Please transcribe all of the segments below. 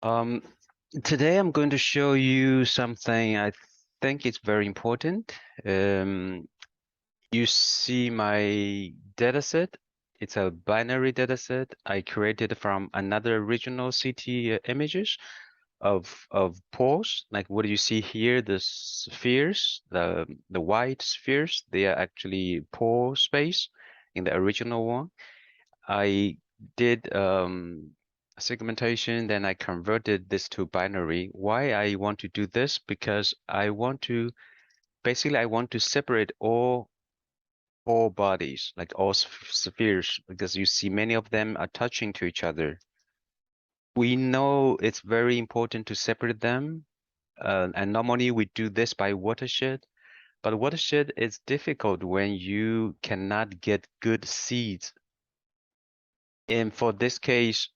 Um, Today I'm going to show you something I think it's very important. You see my dataset. It's a binary dataset I created from another original CT images of pores. Like what you see here, the spheres, the white spheres, they are actually pore space in the original one. I did segmentation, then I converted this to binary. Why I want to do this? Because I want to basically I want to separate all bodies, like all spheres, because you see many of them are touching to each other. We know it's very important to separate them, and normally we do this by watershed. But watershed is difficult when you cannot get good seeds. And for this case,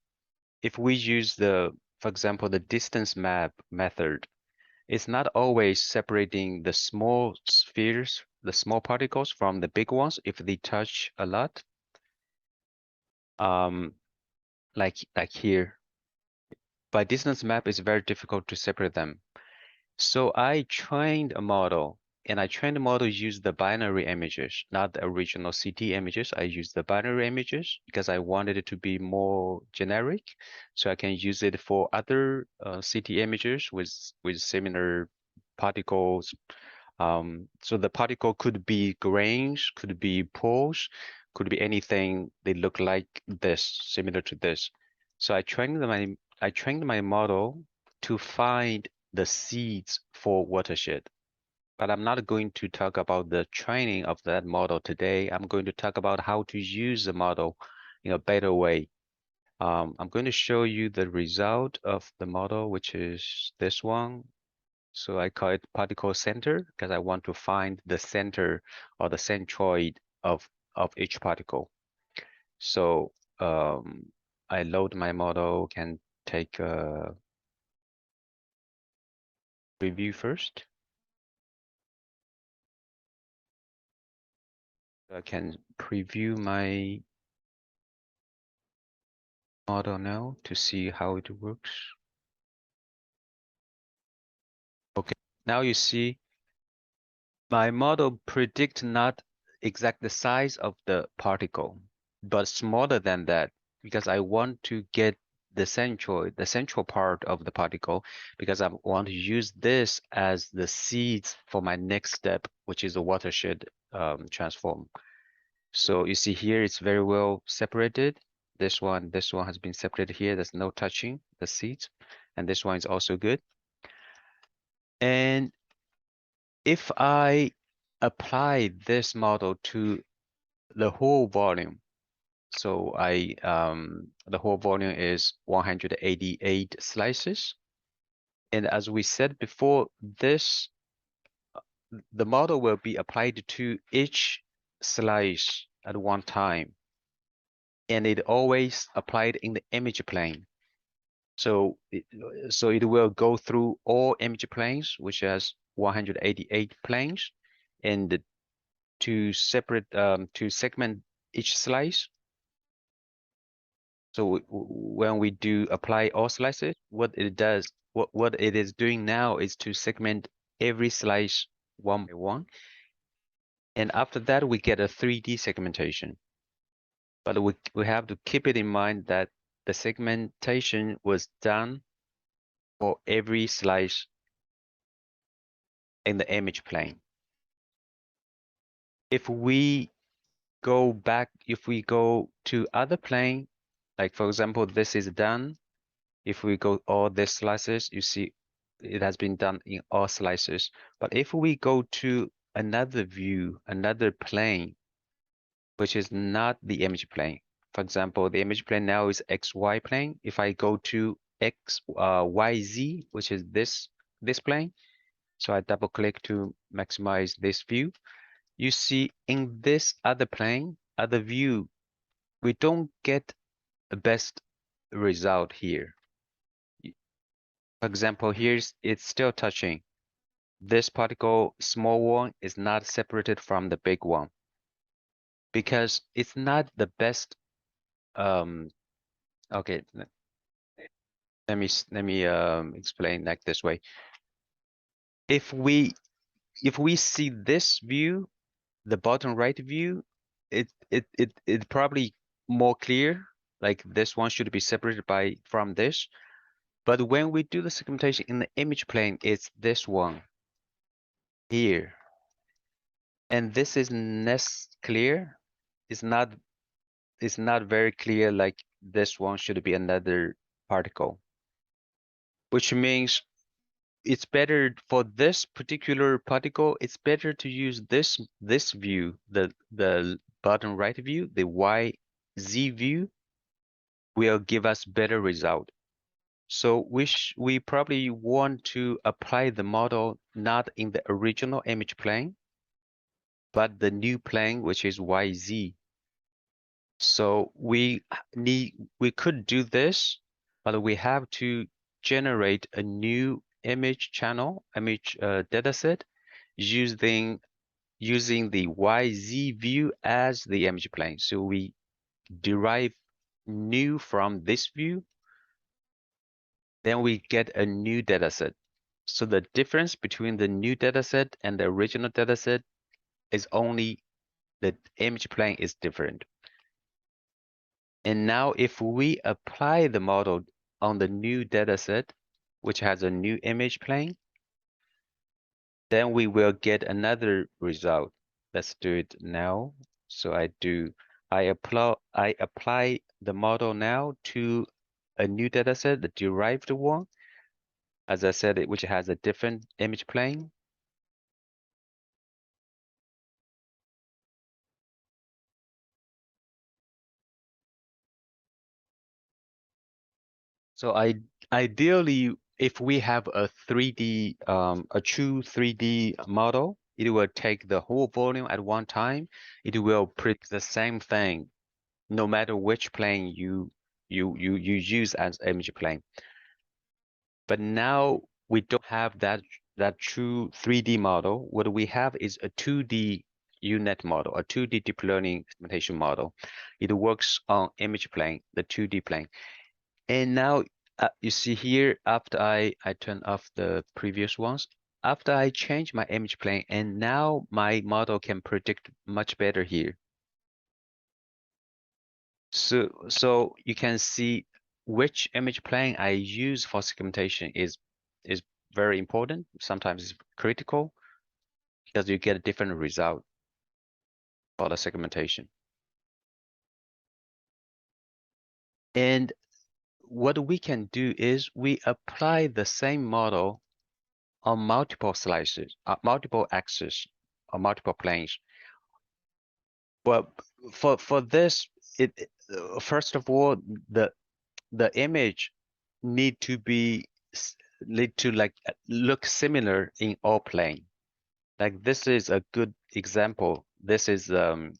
if we use for example, the distance map method, it's not always separating the small spheres, the small particles from the big ones if they touch a lot. Um, like here. By distance map, it's very difficult to separate them. So I trained a model, and I trained the model to use the binary images, not the original CT images. I used the binary images because I wanted it to be more generic, so I can use it for other CT images with similar particles. So the particle could be grains, could be pores, could be anything they look like this, similar to this. So I trained my model to find the seeds for watershed. But I'm not going to talk about the training of that model today. I'm going to talk about how to use the model in a better way. I'm going to show you the result of the model, which is this one. So I call it particle center because I want to find the center or the centroid of each particle. So I load my model, can take a review first. I can preview my model now to see how it works. Okay, now you see my model predict not exact the size of the particle, but smaller than that because I want to get the central part of the particle because I want to use this as the seeds for my next step, which is a watershed transform. So you see here, it's very well separated. This one has been separated here. There's no touching the seeds. And this one is also good. And if I apply this model to the whole volume, so the whole volume is 188 slices. And as we said before, the model will be applied to each slice at one time. And it always applied in the image plane. So it will go through all image planes, which has 188 planes, and to segment each slice. So when we do apply all slices, what it is doing now is to segment every slice one by one. And after that, we get a 3D segmentation. But we have to keep it in mind that the segmentation was done for every slice in the image plane. If we go to other plane, like for example, this is done. If we go all these slices, you see it has been done in all slices. But if we go to another view, another plane, which is not the image plane. For example, the image plane now is XY plane. If I go to YZ, which is this plane, so I double click to maximize this view. You see in this other plane, other view, we don't get the best result here. For example, it's still touching. This particle, small one, is not separated from the big one because it's not the best. Okay, let let me explain like this way. If we see this view, the bottom right view, it probably more clear. Like this one should be separated by from this. But when we do the segmentation in the image plane, it's this one here. And this is less clear. It's not very clear like this one should be another particle. Which means it's better for this particular particle, it's better to use this view, the bottom right view, the YZ view will give us better result. So we probably want to apply the model not in the original image plane, but the new plane, which is YZ. So we could do this, but we have to generate a new image channel, image dataset using the YZ view as the image plane. So we derive new from this view, then we get a new dataset. So the difference between the new dataset and the original dataset is only the image plane is different. And now if we apply the model on the new dataset, which has a new image plane, then we will get another result. Let's do it now. So I apply the model now to a new dataset, the derived one. As I said, which has a different image plane. So ideally, if we have a 3D, a true 3D model, it will take the whole volume at one time. It will predict the same thing, no matter which plane you use as image plane. But now we don't have that true 3D model. What we have is a 2D UNet model, a 2D deep learning implementation model. It works on image plane, the 2D plane. And now you see here, after I turn off the previous ones, after I change my image plane, and now my model can predict much better here. So you can see which image plane I use for segmentation is very important. Sometimes it's critical because you get a different result for the segmentation. And what we can do is we apply the same model on multiple slices, multiple axes, or multiple planes. But for this, first of all, the image need to be like look similar in all plane. Like this is a good example. This is the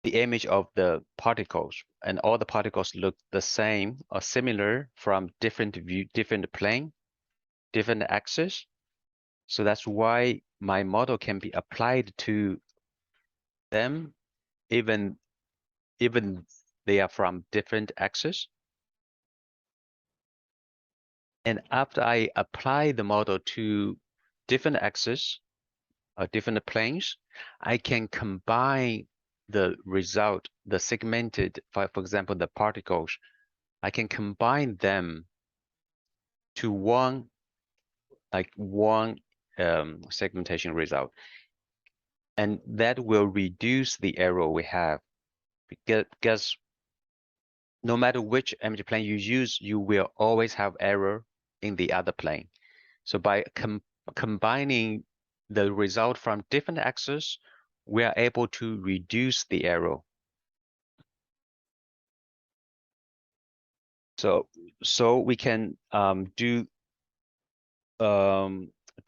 image of the particles, and all the particles look the same or similar from different view, different plane, different axes. So that's why my model can be applied to them, even they are from different axes. And after I apply the model to different axes or different planes, I can combine the result, the segmented, for example, the particles, I can combine them to one segmentation result. And that will reduce the error we have, because no matter which image plane you use, you will always have error in the other plane. So by combining the result from different axes, we are able to reduce the error. So we can do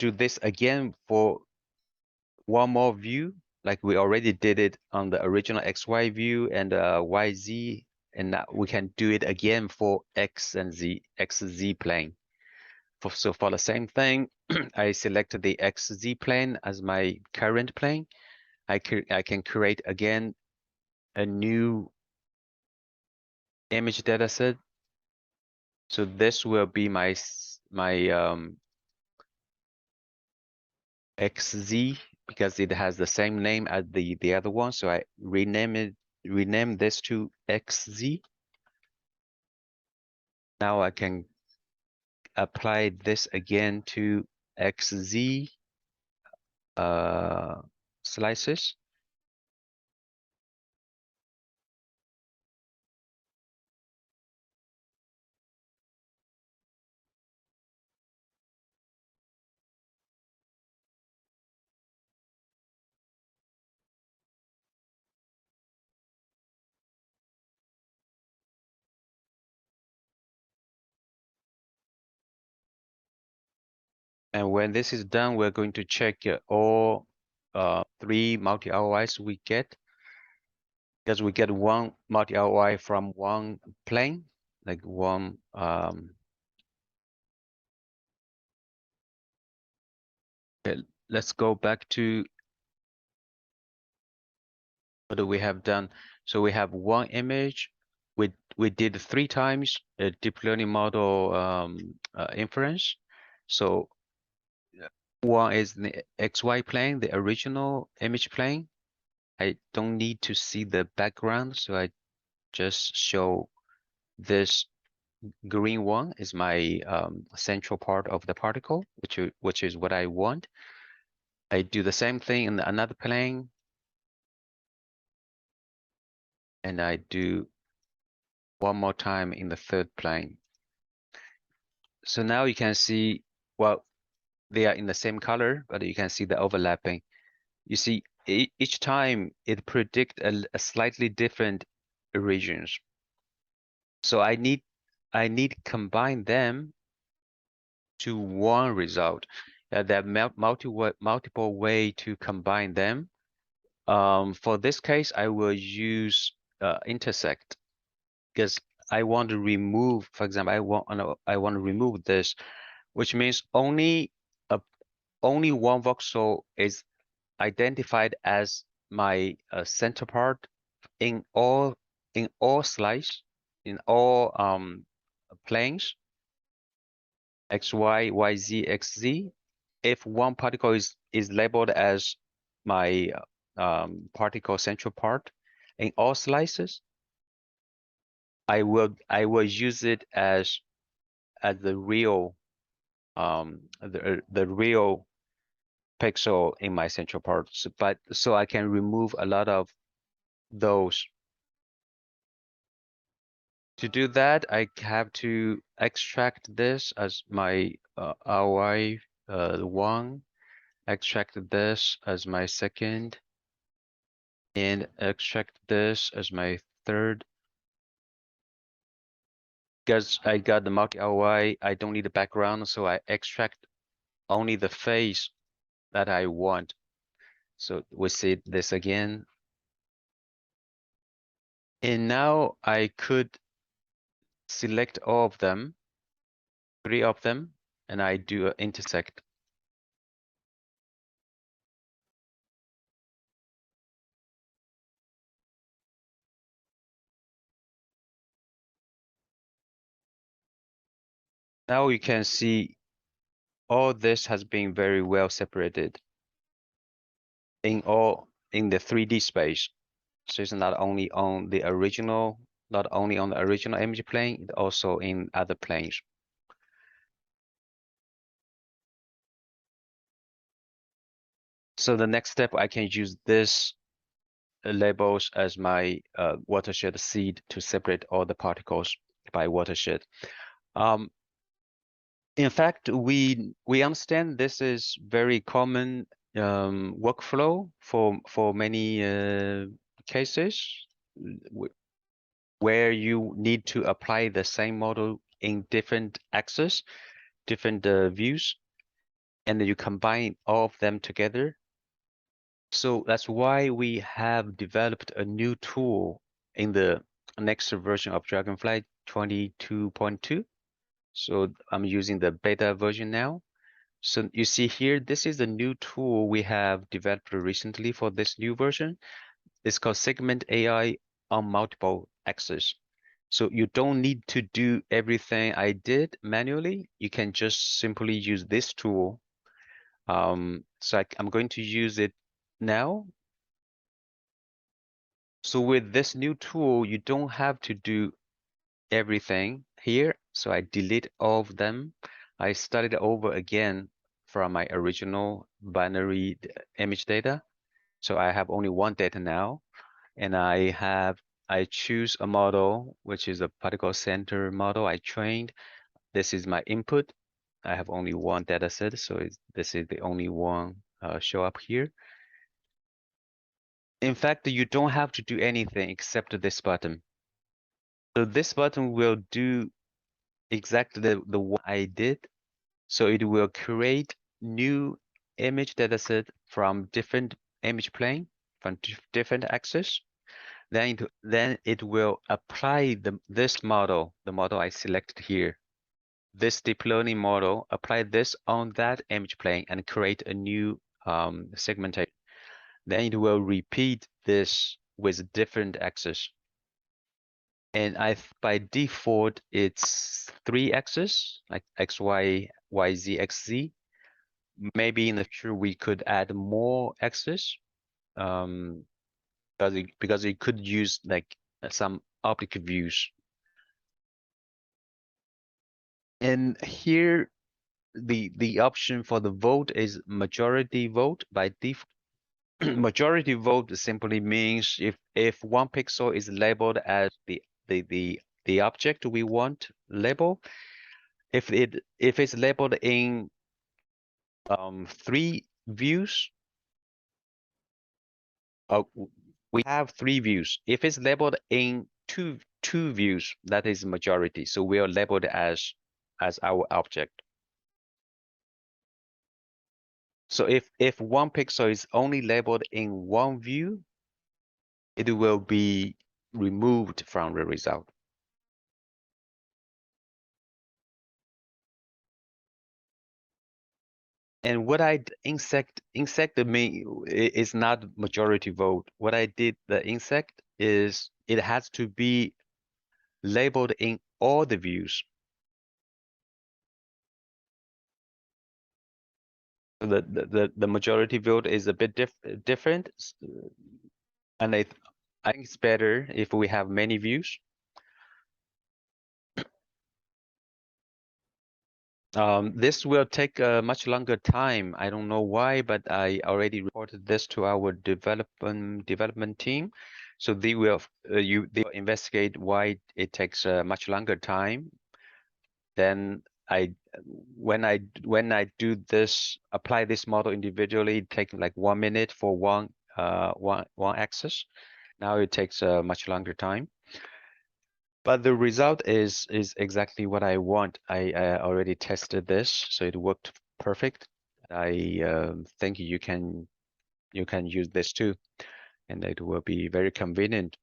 this again for one more view, like we already did it on the original XY view and YZ, and now we can do it again for X and Z, XZ plane. So for the same thing, I selected the XZ plane as my current plane. I can create again a new image dataset So this will be my XZ because it has the same name as the other one. So I rename this to XZ. Now I can apply this again to XZ slices. And when this is done, we're going to check all 3 multi-ROIs we get, because we get one multi-ROI from one plane, like one okay, let's go back to what do we have done. So we have one image. We did 3 times a deep learning model inference. So one is the XY plane, the original image plane. I don't need to see the background, so I just show this green one is my central part of the particle, which is what I want. I do the same thing in another plane, and I do one more time in the third plane. So now you can see, well, they are in the same color, but you can see the overlapping. You see, each time it predict a slightly different regions. So I need combine them to one result. There are multiple way to combine them. For this case, I will use intersect because I want to remove, for example, I want to remove this, which means only one voxel is identified as my center part in all slice, in all planes, XY, YZ, XZ. If one particle is labeled as my particle central part in all slices, I will use it as the real the real pixel in my central part. But so I can remove a lot of those. To do that, I have to extract this as my RY one, extract this as my second, and extract this as my third. Because I got the multi-RY, I don't need the background, so I extract only the face that I want. So we see this again. And now I could select all of them, 3 of them, and I do an intersect. Now you can see all this has been very well separated in the 3D space. So it's not only on the original image plane, it also in other planes. So the next step, I can use this labels as my watershed seed to separate all the particles by watershed. In fact, we understand this is very common workflow for many cases where you need to apply the same model in different axes, different views, and then you combine all of them together. So that's why we have developed a new tool in the next version of Dragonfly 22.2. So I'm using the beta version now. So you see here, this is a new tool we have developed recently for this new version. It's called Segment AI on multiple axes. So you don't need to do everything I did manually. You can just simply use this tool. So I'm going to use it now. So with this new tool, you don't have to do everything here. So I delete all of them. I started over again from my original binary image data. So I have only one data now, and I choose a model, which is a particle center model I trained. This is my input. I have only one data set, so this is the only one show up here. In fact, you don't have to do anything except this button. So this button will do exactly the one I did. So it will create new image dataset from different image plane, from different axes. Then it will apply this model, the model I selected here, this deep learning model, apply this on that image plane and create a new segmentation. Then it will repeat this with different axes. And by default, it's 3 axes, like X, Y, Y, Z, X, Z. Maybe in the future we could add more axes, because it could use like some optic views. And here, the option for the vote is majority vote by default. Majority vote simply means if one pixel is labeled as the object we want label, if it's labeled in 3 views, we have 3 views. If it's labeled in two views, that is majority. So we are labeled as our object. So if one pixel is only labeled in one view, it will be removed from the result. And what I insect is not majority vote. What I did the insect is it has to be labeled in all the views. The majority vote is a bit different, and I think it's better if we have many views. This will take a much longer time. I don't know why, but I already reported this to our development team, so they will investigate why it takes a much longer time. Then when I do this, apply this model individually, it takes like 1 minute for one axis. Now it takes a much longer time. But the result is exactly what I want. I already tested this, so it worked perfect. I think you can use this too, and it will be very convenient.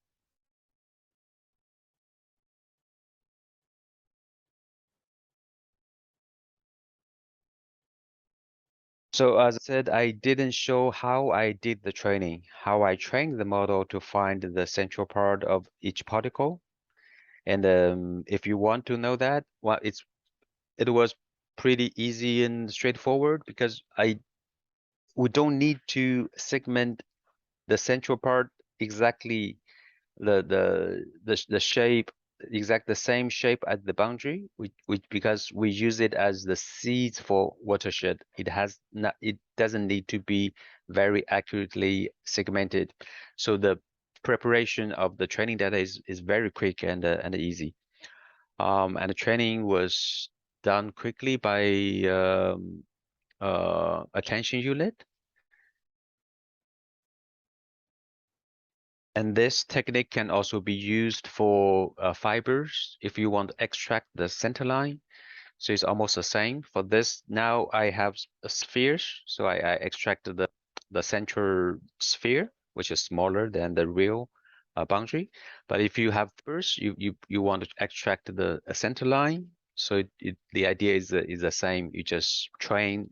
So as I said, I didn't show how I did the training, how I trained the model to find the central part of each particle. And if you want to know that, well, it was pretty easy and straightforward because we don't need to segment the central part exactly the shape, the same shape at the boundary, which because we use it as the seeds for watershed. It doesn't need to be very accurately segmented. So the preparation of the training data is very quick and easy. And the training was done quickly by attention unit. And this technique can also be used for fibers if you want to extract the center line. So it's almost the same. For this, now I have spheres. So I extracted the central sphere, which is smaller than the real boundary. But if you have fibers, you want to extract the center line. So the idea is the same. You just train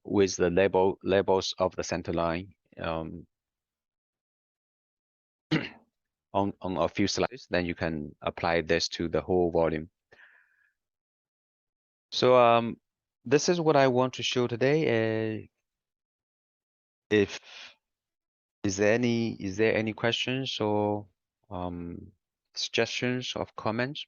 with the labels of the center line. on a few slides, then you can apply this to the whole volume. So this is what I want to show today. If is there any questions or suggestions of comments?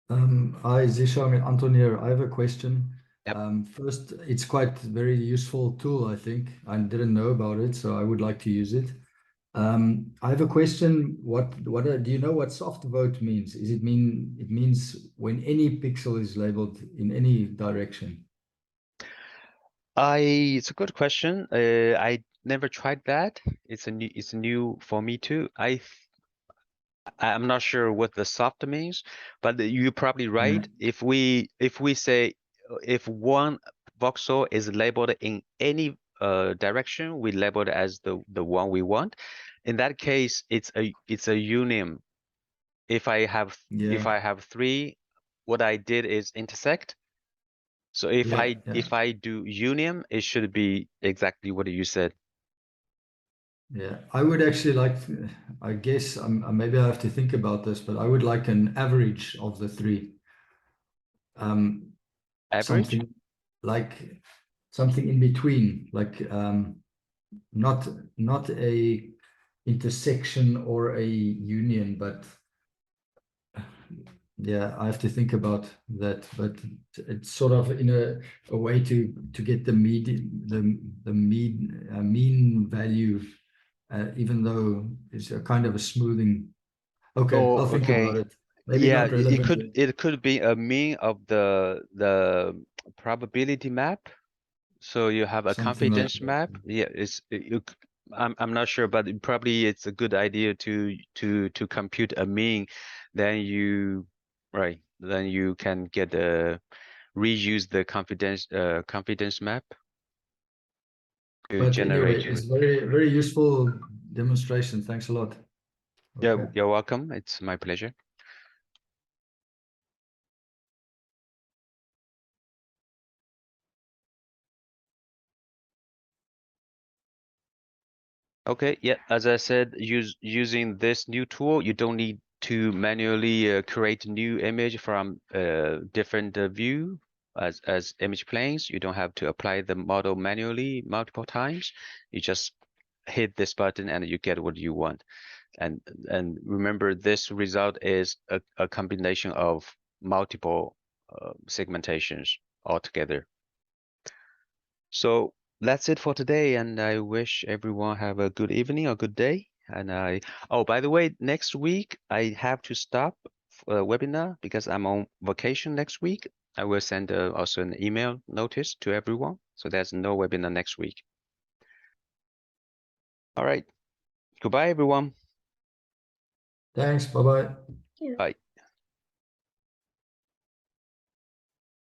Hi, Zisham and Anton here. I have a question. Yep. First, it's quite very useful tool, I think. I didn't know about it, so I would like to use it. I have a question. Do you know what soft vote means? It means when any pixel is labeled in any direction? It's a good question. I never tried that. It's new for me too. I'm not sure what the soft means, but you're probably right. Yeah. If we say if one voxel is labeled in any direction, we label it as the one we want. In that case, it's a union. If I have three, what I did is intersect. So if I do union, it should be exactly what you said. Yeah, I would actually like, I guess maybe I have to think about this, but I would like an average of the three. Average? Something like something in between, like not a intersection or a union, but yeah, I have to think about that. But it's sort of in a way to get the mean value, even though it's a kind of a smoothing. Okay, Oh, I'll think about okay. it. Maybe Yeah, not relevant. it could be a mean of the probability map. So you have a Something like confidence that. map. Yeah, I'm not sure, but probably it's a good idea to compute a mean. Then you can get reuse the confidence map to But anyway, generate. it's very useful demonstration. Thanks a lot. Yeah, Okay. you're welcome. It's my pleasure. Okay, yeah, as I said, using this new tool, you don't need to manually create a new image from different view as image planes. You don't have to apply the model manually multiple times. You just hit this button and you get what you want. And remember, this result is a combination of multiple segmentations altogether. So that's it for today, and I wish everyone have a good evening or good day. And oh, by the way, next week I have to stop for a webinar because I'm on vacation next week. I will send also an email notice to everyone, so there's no webinar next week. All right, goodbye, everyone. Thanks. Bye-bye. Bye.